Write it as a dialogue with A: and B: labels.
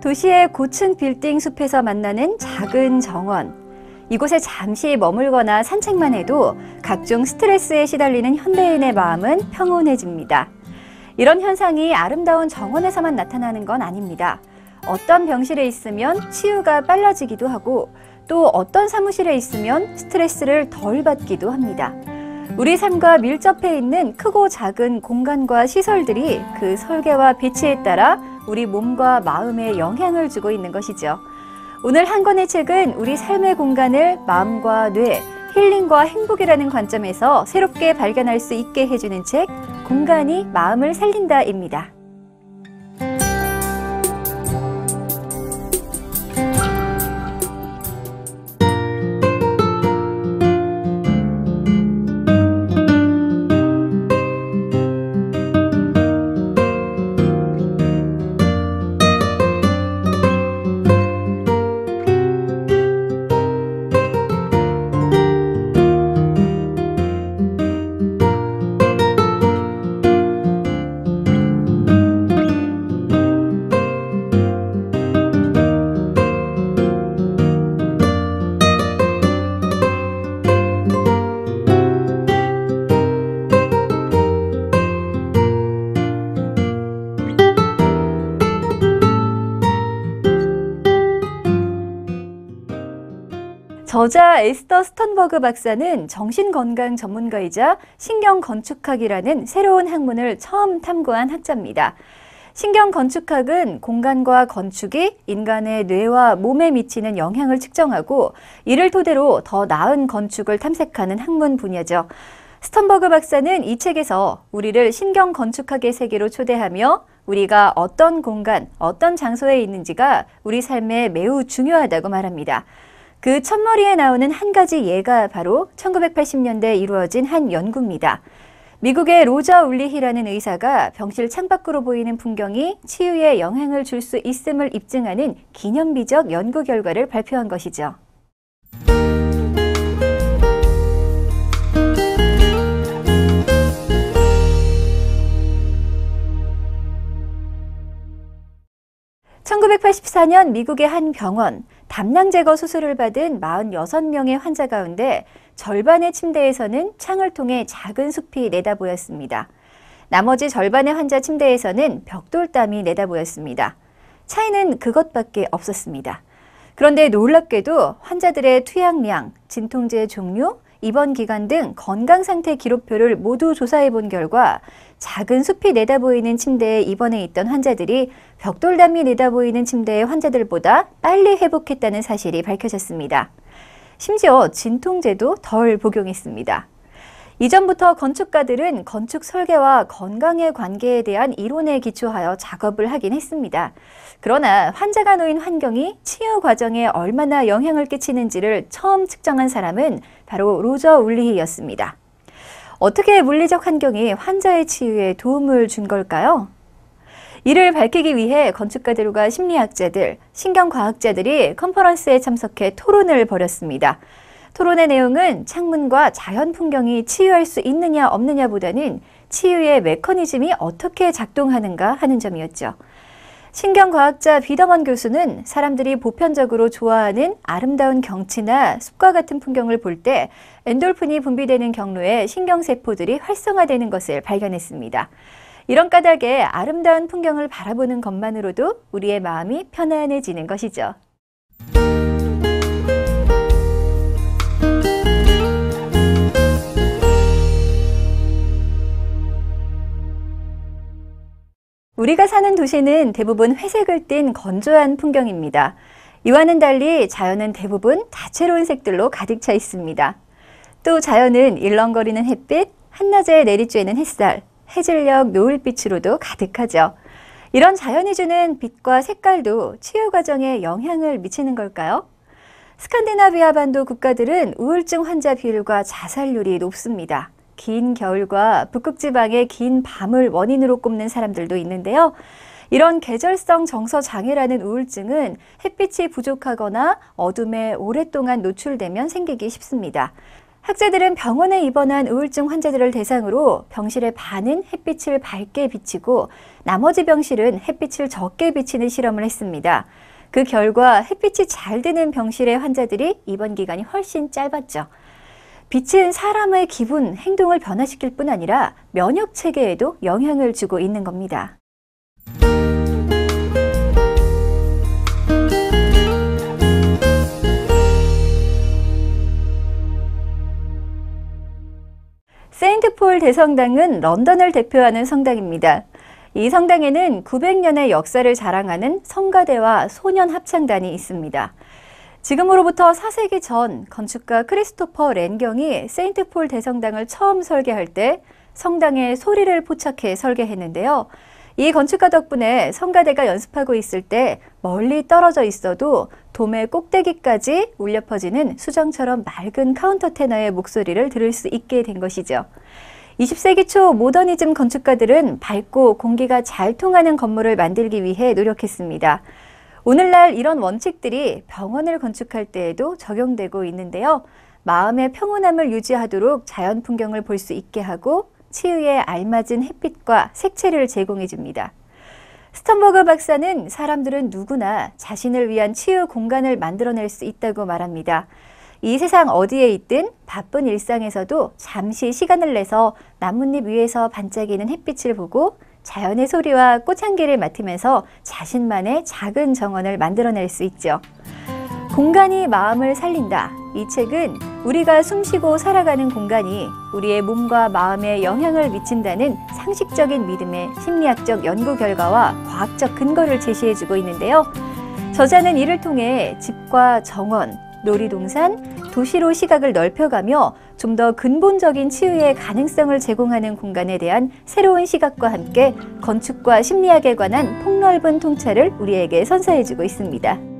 A: 도시의 고층 빌딩 숲에서 만나는 작은 정원. 이곳에 잠시 머물거나 산책만 해도 각종 스트레스에 시달리는 현대인의 마음은 평온해집니다. 이런 현상이 아름다운 정원에서만 나타나는 건 아닙니다. 어떤 병실에 있으면 치유가 빨라지기도 하고 또 어떤 사무실에 있으면 스트레스를 덜 받기도 합니다. 우리 삶과 밀접해 있는 크고 작은 공간과 시설들이 그 설계와 배치에 따라 우리 몸과 마음에 영향을 주고 있는 것이죠. 오늘 한 권의 책은 우리 삶의 공간을 마음과 뇌, 힐링과 행복이라는 관점에서 새롭게 발견할 수 있게 해주는 책, 공간이 마음을 살린다입니다. 저자 에스더 스턴버그 박사는 정신건강 전문가이자 신경건축학이라는 새로운 학문을 처음 탐구한 학자입니다. 신경건축학은 공간과 건축이 인간의 뇌와 몸에 미치는 영향을 측정하고 이를 토대로 더 나은 건축을 탐색하는 학문 분야죠. 스턴버그 박사는 이 책에서 우리를 신경건축학의 세계로 초대하며 우리가 어떤 공간, 어떤 장소에 있는지가 우리 삶에 매우 중요하다고 말합니다. 그 첫머리에 나오는 한 가지 예가 바로 1980년대에 이루어진 한 연구입니다. 미국의 로저 울리히라는 의사가 병실 창밖으로 보이는 풍경이 치유에 영향을 줄 수 있음을 입증하는 기념비적 연구 결과를 발표한 것이죠. (1984년) 미국의 한 병원, 담낭 제거 수술을 받은 46명의 환자 가운데 절반의 침대에서는 창을 통해 작은 숲이 내다보였습니다. 나머지 절반의 환자 침대에서는 벽돌담이 내다보였습니다. 차이는 그것밖에 없었습니다. 그런데 놀랍게도 환자들의 투약량, 진통제 종류, 입원 기간 등 건강 상태 기록표를 모두 조사해 본 결과 작은 숲이 내다보이는 침대에 입원해 있던 환자들이 벽돌담이 내다보이는 침대의 환자들보다 빨리 회복했다는 사실이 밝혀졌습니다. 심지어 진통제도 덜 복용했습니다. 이전부터 건축가들은 건축 설계와 건강의 관계에 대한 이론에 기초하여 작업을 하긴 했습니다. 그러나 환자가 놓인 환경이 치유 과정에 얼마나 영향을 끼치는지를 처음 측정한 사람은 바로 로저 울리히였습니다. 어떻게 물리적 환경이 환자의 치유에 도움을 준 걸까요? 이를 밝히기 위해 건축가들과 심리학자들, 신경과학자들이 컨퍼런스에 참석해 토론을 벌였습니다. 토론의 내용은 창문과 자연 풍경이 치유할 수 있느냐 없느냐보다는 치유의 메커니즘이 어떻게 작동하는가 하는 점이었죠. 신경과학자 비더먼 교수는 사람들이 보편적으로 좋아하는 아름다운 경치나 숲과 같은 풍경을 볼 때 엔돌핀이 분비되는 경로에 신경세포들이 활성화되는 것을 발견했습니다. 이런 까닭에 아름다운 풍경을 바라보는 것만으로도 우리의 마음이 편안해지는 것이죠. 우리가 사는 도시는 대부분 회색을 띤 건조한 풍경입니다. 이와는 달리 자연은 대부분 다채로운 색들로 가득 차 있습니다. 또 자연은 일렁거리는 햇빛, 한낮에 내리쬐는 햇살, 해질녘 노을빛으로도 가득하죠. 이런 자연이 주는 빛과 색깔도 치유 과정에 영향을 미치는 걸까요? 스칸디나비아 반도 국가들은 우울증 환자 비율과 자살률이 높습니다. 긴 겨울과 북극지방의 긴 밤을 원인으로 꼽는 사람들도 있는데요. 이런 계절성 정서 장애라는 우울증은 햇빛이 부족하거나 어둠에 오랫동안 노출되면 생기기 쉽습니다. 학자들은 병원에 입원한 우울증 환자들을 대상으로 병실의 반은 햇빛을 밝게 비치고 나머지 병실은 햇빛을 적게 비치는 실험을 했습니다. 그 결과 햇빛이 잘 드는 병실의 환자들이 입원 기간이 훨씬 짧았죠. 빛은 사람의 기분, 행동을 변화시킬 뿐 아니라 면역 체계에도 영향을 주고 있는 겁니다. 세인트폴 대성당은 런던을 대표하는 성당입니다. 이 성당에는 900년의 역사를 자랑하는 성가대와 소년 합창단이 있습니다. 지금으로부터 4세기 전 건축가 크리스토퍼 랜경이 세인트폴 대성당을 처음 설계할 때 성당에 소리를 포착해 설계했는데요. 이 건축가 덕분에 성가대가 연습하고 있을 때 멀리 떨어져 있어도 돔의 꼭대기까지 울려 퍼지는 수정처럼 맑은 카운터 테너의 목소리를 들을 수 있게 된 것이죠. 20세기 초 모더니즘 건축가들은 밝고 공기가 잘 통하는 건물을 만들기 위해 노력했습니다. 오늘날 이런 원칙들이 병원을 건축할 때에도 적용되고 있는데요. 마음의 평온함을 유지하도록 자연 풍경을 볼 수 있게 하고 치유에 알맞은 햇빛과 색채를 제공해 줍니다. 스턴버그 박사는 사람들은 누구나 자신을 위한 치유 공간을 만들어낼 수 있다고 말합니다. 이 세상 어디에 있든 바쁜 일상에서도 잠시 시간을 내서 나뭇잎 위에서 반짝이는 햇빛을 보고 자연의 소리와 꽃향기를 맡으면서 자신만의 작은 정원을 만들어낼 수 있죠. 공간이 마음을 살린다. 이 책은 우리가 숨쉬고 살아가는 공간이 우리의 몸과 마음에 영향을 미친다는 상식적인 믿음의 심리학적 연구 결과와 과학적 근거를 제시해주고 있는데요. 저자는 이를 통해 집과 정원, 놀이동산, 도시로 시각을 넓혀가며 좀 더 근본적인 치유의 가능성을 제공하는 공간에 대한 새로운 시각과 함께 건축과 심리학에 관한 폭넓은 통찰을 우리에게 선사해주고 있습니다.